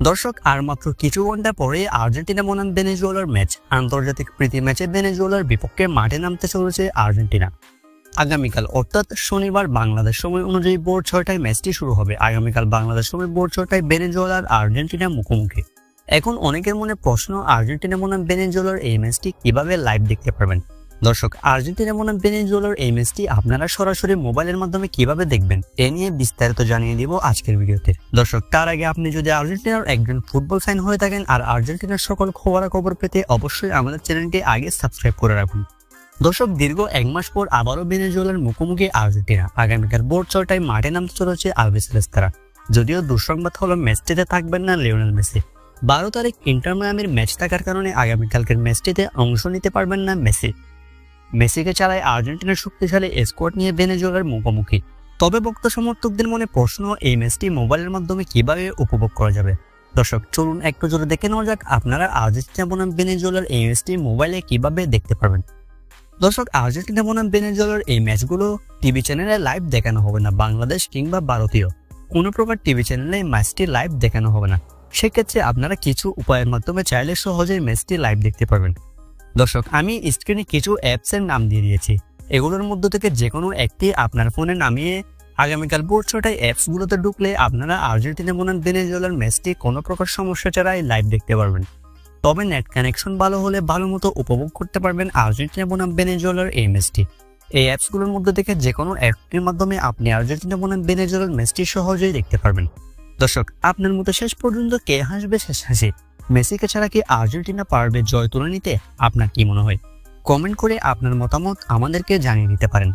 দর্শক আর মাত্র কিছু ঘন্টা পরে আর্জেন্টিনা বনাম ভেনেজুয়েলার ম্যাচ। আন্তর্জাতিক প্রীতি ম্যাচে ভেনেজুয়েলার বিপক্ষে মাঠে নামতে চলেছে আর্জেন্টিনা। আগামীকাল অর্থাৎ শনিবার বাংলাদেশ সময় অনুযায়ী ভোর 6টায় ম্যাচটি শুরু হবে। আগামীকাল বাংলাদেশ সময় ভোর 6টায় ভেনেজুয়েলার আর্জেন্টিনা মুখোমুখি। এখন অনেকের মনে প্রশ্ন, আর্জেন্টিনা বনাম ভেনেজুয়েলার এই ম্যাচটি কিভাবে লাইভ দেখতে পারবেন? দর্শক, আর্জেন্টিনা বনাম ভেনেজুয়েলার এই ম্যাচটি আপনারা সরাসরি মোবাইলের মাধ্যমে কিভাবে দেখবেন এ নিয়ে বিস্তারিত জানিয়ে দিব আজকের ভিডিওতে। দর্শক, তার আগে আপনি যদি আর্জেন্টিনার একজন ফুটবল ফ্যান হয়ে থাকেন আর আর্জেন্টিনার সকল খবরাখবর পেতে অবশ্যই আমাদের চ্যানেলটি আগে সাবস্ক্রাইব করে রাখুন। দর্শক, দীর্ঘ এক মাস পর আবারও ভেনেজুয়েলার মুখোমুখি আর্জেন্টিনা। আগামীকাল ভোর 6টায় মাঠে নামতে চলেছে আলবিসেলেস্তারা। যদিও দুঃসংবাদ হলো ম্যাচটিতে থাকবেন না লিওনেল মেসি। 12 তারিখ ইন্টার মায়ামির ম্যাচ থাকার কারণে আগামীকালকের ম্যাচটিতে অংশ নিতে পারবেন না মেসি। মেসিকে ছাড়াই আর্জেন্টিনার শক্তিশালী স্কোয়াড নিয়ে ভেনেজুয়েলার মুখোমুখি। তবে ভক্ত সমর্থকদের মনে প্রশ্ন, এই ম্যাচটি মোবাইলের মাধ্যমে কিভাবে উপভোগ করা যাবে? দর্শক, চলুন একটু জোরে দেখে নেওয়া যাক আপনারা আর্জেন্টিনা বনাম ভেনেজুয়েলার এই ম্যাচটি মোবাইলে কিভাবে দেখতে পারবেন। দর্শক, আর্জেন্টিনা বনাম ভেনেজুয়েলার এই ম্যাচগুলো টিভি চ্যানেলে লাইভ দেখানো হবে না। বাংলাদেশ কিংবা ভারতীয় কোনো প্রকার টিভি চ্যানেলে ম্যাচটি লাইভ দেখানো হবে না। সেক্ষেত্রে আপনারা কিছু উপায়ের মাধ্যমে চাইলে সহজেই ম্যাচটি লাইভ দেখতে পারবেন। দর্শক, আমি স্ক্রিনে কিছু অ্যাপসের নাম দিয়ে দিয়েছি। এগুলোর মধ্য থেকে যে কোনো একটি আপনার ফোনে নামিয়ে আগামীকাল ভোর 6টায় অ্যাপসগুলোতে ঢুকলে আপনারা আর্জেন্টিনা বনাম ভেনেজুয়েলার ম্যাচটি কোনো প্রকার সমস্যা ছাড়াই লাইভ দেখতে পারবেন। তবে নেট কানেকশন ভালো হলে ভালো মতো উপভোগ করতে পারবেন আর্জেন্টিনা বনাম ভেনেজুয়েলার এই ম্যাচটি। এই অ্যাপসগুলোর মধ্যে থেকে যে কোনো অ্যাপটির মাধ্যমে আপনি আর্জেন্টিনা বনাম ভেনেজুয়েলার ম্যাচটি সহজেই দেখতে পারবেন। দর্শক, আপনার মতো শেষ পর্যন্ত কে হাসবে শেষ হাসি? মেসিকে ছাড়া কি আর্জেন্টিনা পারবে জয় তুলে নিতে? আপনার কি মনে হয়? কমেন্ট করে আপনার মতামত আমাদেরকে জানিয়ে দিতে পারেন।